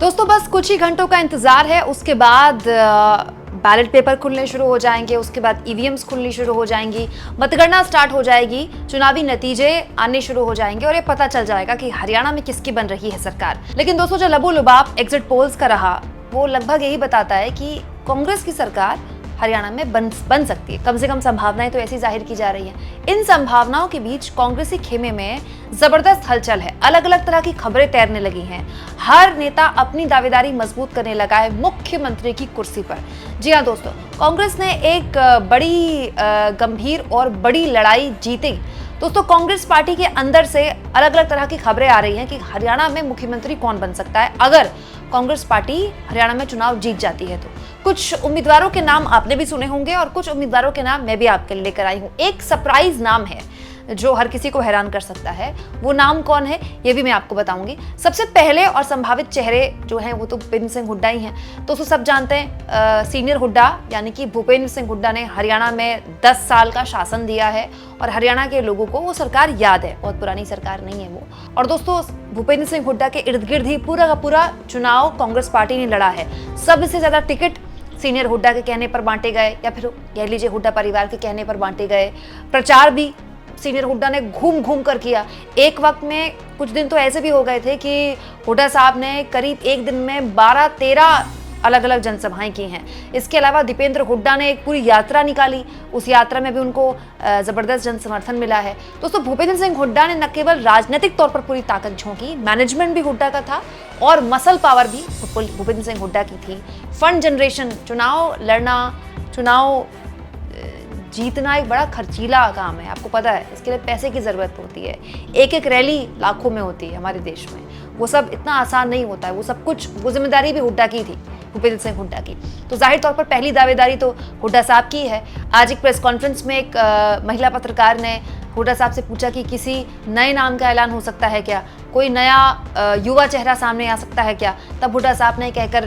दोस्तों बस कुछ ही घंटों का इंतजार है, उसके बाद बैलेट पेपर खुलने शुरू हो जाएंगे, उसके बाद ईवीएम्स खुलनी शुरू हो जाएंगी, मतगणना स्टार्ट हो जाएगी, चुनावी नतीजे आने शुरू हो जाएंगे और ये पता चल जाएगा कि हरियाणा में किसकी बन रही है सरकार। लेकिन दोस्तों जो लबोलुबाब एग्जिट पोल्स का रहा वो लगभग यही बताता है कि कांग्रेस की सरकार हरियाणा में बन सकती है। कम से कम संभावनाएं तो ऐसी जाहिर की जा रही हैं। इन संभावनाओं के बीच कांग्रेसी खेमे में जबरदस्त हलचल है, अलग अलग तरह की खबरें तैरने लगी हैं। हर नेता अपनी दावेदारी मजबूत करने लगा है मुख्यमंत्री की कुर्सी पर। जी हाँ दोस्तों, कांग्रेस ने एक बड़ी गंभीर और बड़ी लड़ाई जीती। दोस्तों कांग्रेस पार्टी के अंदर से अलग अलग तरह की खबरें आ रही हैं कि हरियाणा में मुख्यमंत्री कौन बन सकता है अगर कांग्रेस पार्टी हरियाणा में चुनाव जीत जाती है। तो कुछ उम्मीदवारों के नाम आपने भी सुने होंगे और कुछ उम्मीदवारों के नाम मैं भी आपके लिए लेकर आई हूं। एक सरप्राइज नाम है जो हर किसी को हैरान कर सकता है। वो नाम कौन है ये भी मैं आपको बताऊंगी। सबसे पहले और संभावित चेहरे जो हैं वो तो भूपेंद्र सिंह हुड्डा ही हैं। तो सब जानते हैं सीनियर हुड्डा यानी कि भूपेंद्र सिंह हुड्डा ने हरियाणा में 10 साल का शासन दिया है और हरियाणा के लोगों को वो सरकार याद है, बहुत पुरानी सरकार नहीं है वो। और दोस्तों भूपेंद्र सिंह हुड्डा के इर्द गिर्द ही पूरा का पूरा चुनाव कांग्रेस पार्टी ने लड़ा है। सबसे ज्यादा टिकट सीनियर हुड्डा के कहने पर बांटे गए या फिर कह लीजिए हुड्डा परिवार के कहने पर बांटे गए। प्रचार भी सीनियर हुड्डा ने घूम घूम कर किया। एक वक्त में कुछ दिन तो ऐसे भी हो गए थे कि हुड्डा साहब ने करीब एक दिन में 12-13 अलग अलग जनसभाएं की हैं। इसके अलावा दीपेंद्र हुड्डा ने एक पूरी यात्रा निकाली, उस यात्रा में भी उनको जबरदस्त जन समर्थन मिला है। दोस्तों भूपेंद्र सिंह हुड्डा ने न केवल राजनीतिक तौर पर पूरी ताकत झोंकी, मैनेजमेंट भी हुड्डा का था और मसल पावर भी भूपेंद्र सिंह हुड्डा की थी। फंड जनरेशन, चुनाव लड़ना, चुनाव जीतना एक बड़ा खर्चीला काम है, आपको पता है। इसके लिए पैसे की जरूरत होती है, एक एक रैली लाखों में होती है हमारे देश में। वो सब इतना आसान नहीं होता है। वो सब कुछ वो जिम्मेदारी भी हुड्डा की थी, भूपेंद्र सिंह हुड्डा की। तो जाहिर तौर पर पहली दावेदारी तो हुड्डा साहब की है। आज एक प्रेस कॉन्फ्रेंस में एक महिला पत्रकार ने हुड्डा साहब से पूछा कि किसी नए नाम का ऐलान हो सकता है क्या, कोई नया युवा चेहरा सामने आ सकता है क्या। तब हुड्डा साहब ने कहकर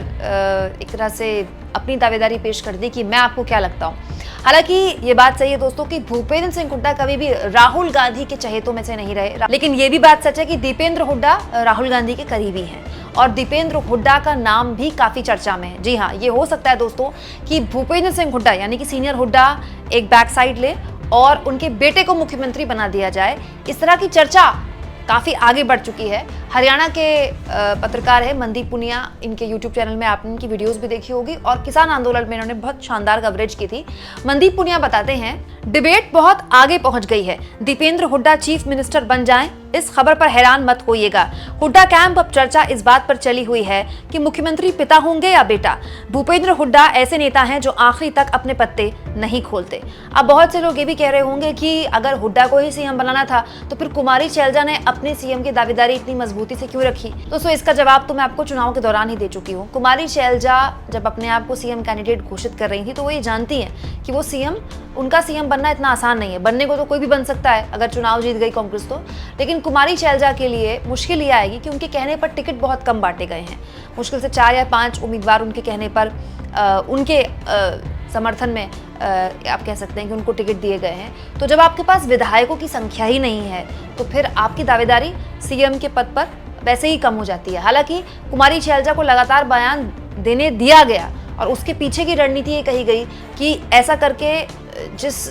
एक तरह से अपनी दावेदारी पेश कर दी कि मैं आपको क्या लगता हूँ। हालांकि ये बात सही है दोस्तों कि भूपेंद्र सिंह हुड्डा कभी भी राहुल गांधी के चहेतों में से नहीं रहे, लेकिन ये भी बात सच है कि दीपेंद्र हुड्डा राहुल गांधी के करीबी हैं और दीपेंद्र हुड्डा का नाम भी काफी चर्चा में है। जी हाँ, ये हो सकता है दोस्तों कि भूपेंद्र सिंह हुड्डा यानी कि सीनियर हुड्डा एक बैक साइड ले और उनके बेटे को मुख्यमंत्री बना दिया जाए। इस तरह की चर्चा काफी आगे बढ़ चुकी है। हरियाणा के पत्रकार है मनदीप पुनिया, इनके यूट्यूब चैनल में आपने इनकी वीडियोस भी देखी होगी और किसान आंदोलन में इन्होंने बहुत शानदार कवरेज की थी। मनदीप पुनिया बताते हैं डिबेट बहुत आगे पहुंच गई है, दीपेंद्र हुड्डा चीफ मिनिस्टर बन जाएं, इस खबर पर हैरान मत होइएगा। हुड्डा कैंप अब चर्चा इस बात पर चली हुई है कि मुख्यमंत्री पिता होंगे या बेटा। भूपेंद्र हुड्डा ऐसे नेता हैं जो आखिरी तक अपने पत्ते नहीं खोलते। अब बहुत से लोग ये भी कह रहे होंगे कि अगर हुड्डा को ही सीएम बनाना था तो फिर कुमारी शैलजा ने अपने सीएम की दावेदारी इतनी मजबूती से क्यों रखी। दोस्तों इसका जवाब तो मैं आपको चुनाव के दौरान ही दे चुकी हूँ। कुमारी शैलजा जब अपने आप को सीएम कैंडिडेट घोषित कर रही थी तो वो ये जानती हैं कि वो सीएम, उनका सीएम बनना इतना आसान नहीं है। बनने को तो कोई भी बन सकता है अगर चुनाव जीत गई कांग्रेस तो, लेकिन कुमारी शैलजा के लिए मुश्किल ये आएगी कि उनके कहने पर टिकट बहुत कम बांटे गए हैं। मुश्किल से 4 या 5 उम्मीदवार उनके कहने पर उनके समर्थन में आप कह सकते हैं कि उनको टिकट दिए गए हैं। तो जब आपके पास विधायकों की संख्या ही नहीं है तो फिर आपकी दावेदारी सीएम के पद पर वैसे ही कम हो जाती है। हालांकि कुमारी शैलजा को लगातार बयान देने दिया गया और उसके पीछे की रणनीति ये कही गई कि ऐसा करके जिस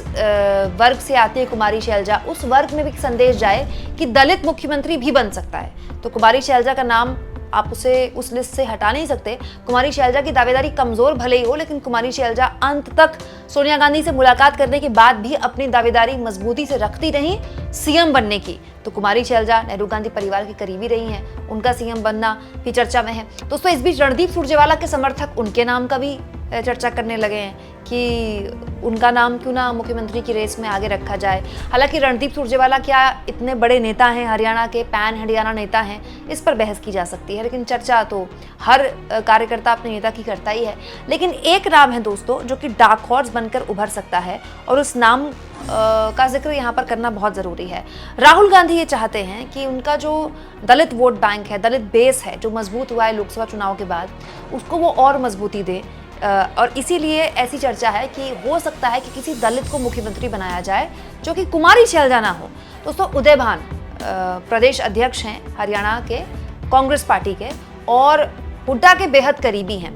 वर्ग से आती है कुमारी शैलजा उस वर्ग में भी संदेश जाए कि दलित मुख्यमंत्री भी बन सकता है। तो कुमारी शैलजा का नाम आप उसे उस लिस्ट से हटा नहीं सकते। कुमारी शैलजा की दावेदारी कमजोर भले ही हो, लेकिन कुमारी शैलजा अंत तक सोनिया गांधी से मुलाकात करने के बाद भी अपनी दावेदारी मजबूती से रखती रही सीएम बनने की। तो कुमारी शैलजा नेहरू गांधी परिवार की करीबी रही हैं, उनका सीएम बनना भी चर्चा में है। दोस्तों इस बीच रणदीप सुरजेवाला के समर्थक उनके नाम का भी चर्चा करने लगे हैं कि उनका नाम क्यों ना मुख्यमंत्री की रेस में आगे रखा जाए। हालांकि रणदीप सुरजेवाला क्या इतने बड़े नेता हैं, हरियाणा के पैन हरियाणा नेता हैं, इस पर बहस की जा सकती है, लेकिन चर्चा तो हर कार्यकर्ता अपने नेता की करता ही है। लेकिन एक नाम है दोस्तों जो कि डार्क हॉर्स बनकर उभर सकता है और उस नाम का जिक्र यहाँ पर करना बहुत ज़रूरी है। राहुल गांधी ये चाहते हैं कि उनका जो दलित वोट बैंक है, दलित बेस है जो मजबूत हुआ है लोकसभा चुनाव के बाद, उसको वो और मजबूती दे और इसीलिए ऐसी चर्चा है कि हो सकता है कि किसी दलित को मुख्यमंत्री बनाया जाए जो कि कुमारी शैलजा ना हो। दोस्तों उदय भान प्रदेश अध्यक्ष हैं हरियाणा के कांग्रेस पार्टी के और हुड्डा के बेहद करीबी हैं।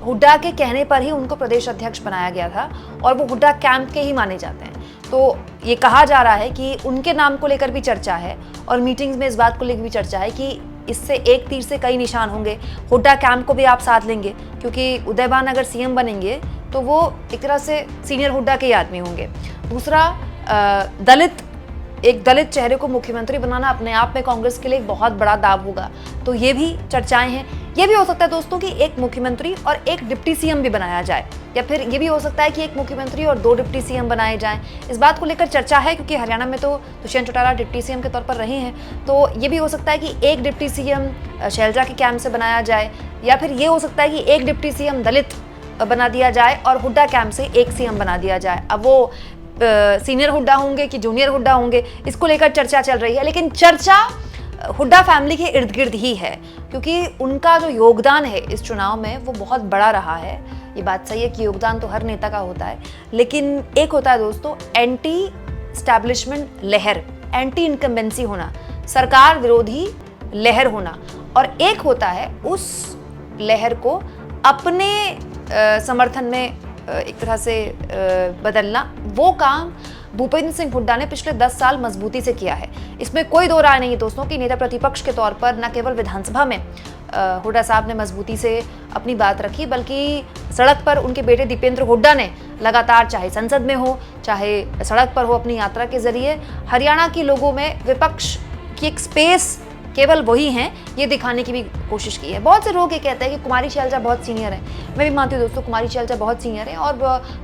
हुड्डा के कहने पर ही उनको प्रदेश अध्यक्ष बनाया गया था और वो हुड्डा कैंप के ही माने जाते हैं। तो ये कहा जा रहा है कि उनके नाम को लेकर भी चर्चा है और मीटिंग्स में इस बात को लेकर भी चर्चा है कि इससे एक तीर से कई निशान होंगे। हुड्डा कैंप को भी आप साथ लेंगे क्योंकि उदयभान अगर सीएम बनेंगे तो वो एक तरह से सीनियर हुड्डा के ही आदमी होंगे। दूसरा, एक दलित चेहरे को मुख्यमंत्री बनाना अपने आप में कांग्रेस के लिए एक बहुत बड़ा दाव होगा। तो ये भी चर्चाएं हैं। ये भी हो सकता है दोस्तों कि एक मुख्यमंत्री और एक डिप्टी सीएम भी बनाया जाए, या फिर ये भी हो सकता है कि एक मुख्यमंत्री और 2 डिप्टी सीएम बनाए जाएं। इस बात को लेकर चर्चा है क्योंकि हरियाणा में तो दुष्यंत चौटाला डिप्टी सीएम के तौर पर रहे हैं। तो ये भी हो सकता है कि एक डिप्टी सीएम शैलजा के कैंप से बनाया जाए, या फिर ये हो सकता है कि एक डिप्टी सीएम दलित बना दिया जाए और हुड्डा कैंप से एक सीएम बना दिया जाए। अब वो सीनियर हुड्डा होंगे कि जूनियर हुड्डा होंगे, इसको लेकर चर्चा चल रही है। लेकिन चर्चा हुड्डा फैमिली के इर्द गिर्द ही है क्योंकि उनका जो योगदान है इस चुनाव में वो बहुत बड़ा रहा है। ये बात सही है कि योगदान तो हर नेता का होता है, लेकिन एक होता है दोस्तों एंटी स्टैब्लिशमेंट लहर, एंटी इनकम्बेंसी होना, सरकार विरोधी लहर होना, और एक होता है उस लहर को अपने समर्थन में एक तरह से बदलना। वो काम भूपेंद्र सिंह हुड्डा ने पिछले 10 साल मजबूती से किया है। इसमें कोई दो राय नहीं है दोस्तों कि नेता प्रतिपक्ष के तौर पर न केवल विधानसभा में हुड्डा साहब ने मजबूती से अपनी बात रखी, बल्कि सड़क पर उनके बेटे दीपेंद्र हुड्डा ने लगातार, चाहे संसद में हो चाहे सड़क पर हो, अपनी यात्रा के जरिए हरियाणा के लोगों में विपक्ष की एक स्पेस केवल वही हैं ये दिखाने की भी कोशिश की है। बहुत से लोग ये कहते हैं कि कुमारी शैलजा बहुत सीनियर है। मैं भी मानती हूँ दोस्तों, कुमारी शैलजा बहुत सीनियर है और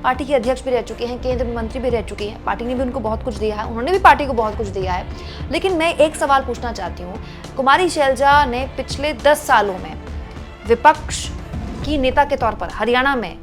पार्टी के अध्यक्ष भी रह चुके हैं, केंद्र मंत्री भी रह चुके हैं। पार्टी ने भी उनको बहुत कुछ दिया है, उन्होंने भी पार्टी को बहुत कुछ दिया है। लेकिन मैं एक सवाल पूछना चाहती हूँ, कुमारी शैलजा ने पिछले 10 सालों में विपक्ष की नेता के तौर पर हरियाणा में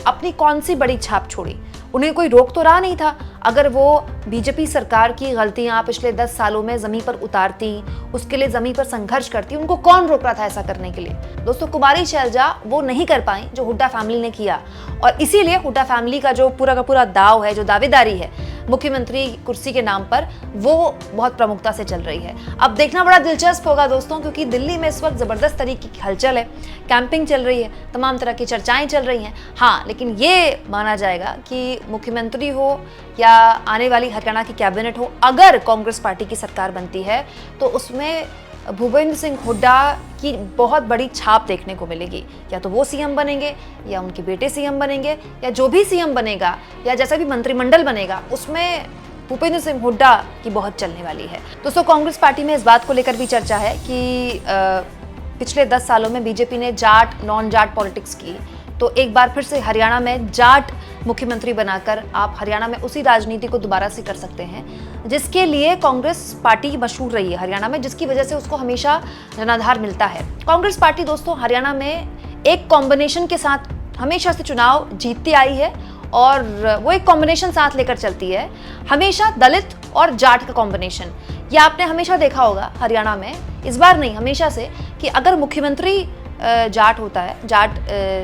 अपनी कौन सी बड़ी छाप छोड़ी? उन्हें कोई रोक तो रहा नहीं था। अगर वो बीजेपी सरकार की गलतियां पिछले 10 सालों में जमीन पर उतारती, उसके लिए जमीन पर संघर्ष करती, उनको कौन रोक रहा था ऐसा करने के लिए? दोस्तों, कुमारी शैलजा वो नहीं कर पाई जो हुड्डा फैमिली ने किया, और इसीलिए हुड्डा फैमिली का जो पूरा का पूरा दाव है, जो दावेदारी है मुख्यमंत्री कुर्सी के नाम पर, वो बहुत प्रमुखता से चल रही है। अब देखना बड़ा दिलचस्प होगा दोस्तों, क्योंकि दिल्ली में इस वक्त जबरदस्त तरीके की हलचल है, कैंपिंग चल रही है, तमाम तरह की चर्चाएं चल रही हैं। हाँ, लेकिन ये माना जाएगा कि मुख्यमंत्री हो या आने वाली हरियाणा की कैबिनेट हो, अगर कांग्रेस पार्टी की सरकार बनती है तो उसमें भूपेंद्र सिंह हुड्डा की बहुत बड़ी छाप देखने को मिलेगी। या तो वो सीएम बनेंगे, या उनके बेटे सीएम बनेंगे, या जो भी सीएम बनेगा, या जैसा भी मंत्रिमंडल बनेगा, उसमें भूपेंद्र सिंह हुड्डा की बहुत चलने वाली है। दोस्तों, कांग्रेस पार्टी में इस बात को लेकर भी चर्चा है कि पिछले 10 सालों में बीजेपी ने जाट नॉन जाट पॉलिटिक्स की, तो एक बार फिर से हरियाणा में जाट मुख्यमंत्री बनाकर आप हरियाणा में उसी राजनीति को दोबारा से कर सकते हैं, जिसके लिए कांग्रेस पार्टी मशहूर रही है हरियाणा में, जिसकी वजह से उसको हमेशा जनाधार मिलता है। कांग्रेस पार्टी दोस्तों हरियाणा में एक कॉम्बिनेशन के साथ हमेशा से चुनाव जीतती आई है, और वो एक कॉम्बिनेशन साथ लेकर चलती है, हमेशा दलित और जाट का कॉम्बिनेशन। ये आपने हमेशा देखा होगा हरियाणा में, इस बार नहीं, हमेशा से, कि अगर मुख्यमंत्री जाट होता है, जाट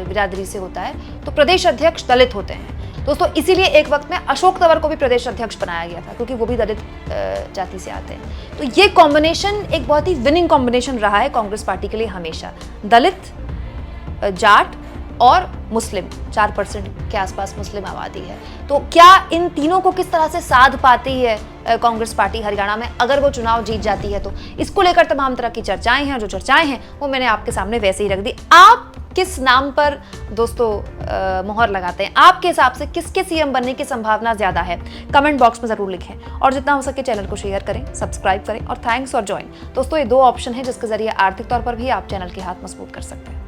बिरादरी से होता है, तो प्रदेश अध्यक्ष दलित होते हैं दोस्तों। इसीलिए एक वक्त में अशोक तंवर को भी प्रदेश अध्यक्ष बनाया गया था, क्योंकि वो भी दलित जाति से आते हैं। तो ये कॉम्बिनेशन एक बहुत ही विनिंग कॉम्बिनेशन रहा है कांग्रेस पार्टी के लिए हमेशा। दलित, जाट और मुस्लिम, 4% के आसपास मुस्लिम आबादी है। तो क्या इन तीनों को किस तरह से साध पाती है कांग्रेस पार्टी हरियाणा में अगर वो चुनाव जीत जाती है? तो इसको लेकर तमाम तरह की चर्चाएं हैं, जो चर्चाएं हैं वो मैंने आपके सामने वैसे ही रख दी। आप किस नाम पर दोस्तों मोहर लगाते हैं? आपके हिसाब से किसके सीएम बनने की संभावना ज्यादा है? कमेंट बॉक्स में जरूर लिखें, और जितना हो सके चैनल को शेयर करें, सब्सक्राइब करें, और थैंक्स फॉर ज्वाइन। दोस्तों, ये 2 ऑप्शन है जिसके जरिए आर्थिक तौर पर भी आप चैनल के हाथ मजबूत कर सकते हैं।